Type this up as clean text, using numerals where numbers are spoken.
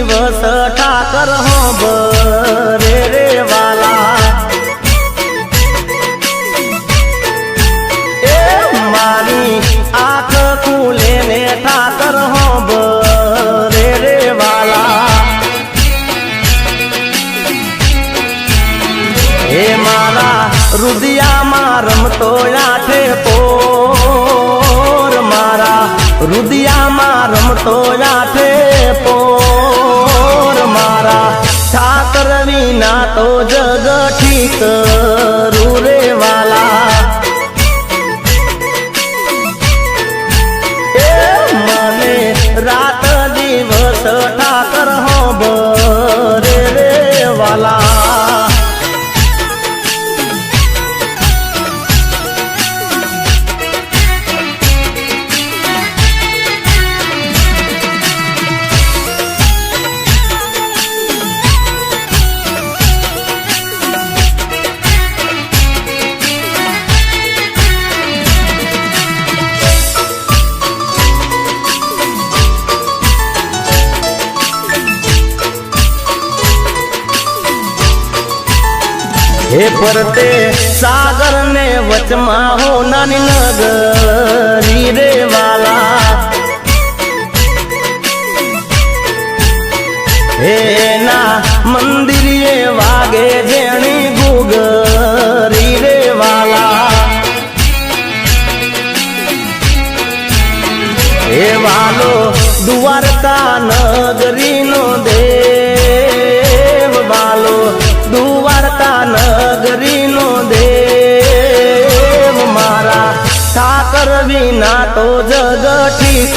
દિવસ ઠાકર હોંભરે રે વાલા એ મારી આંખ ખુલે ને ઠાકર હોંભરે રે વાલા હે મારા રુદિયામાં રમતો આઠે પોર મારા રુદિયામાં રમતો આઠે પોર મારા ઠાકર વિના તો જગ ઠીક રૂરે વાલા એ મને રાત દિવસ ઠાકર હોંભરે રે વાલા હે પરતે સાગર ને વચમાં હો નાની નગરી રે વાલા હે ના મંદિરે વાગે જેણી ગુગરી રે વાલા હે વાલો દ્વારકા નગરી નો દેવ વાલો દ્વારકા નગરી નો દેવ મારા ઠાકર વિના તો જગ ઠીક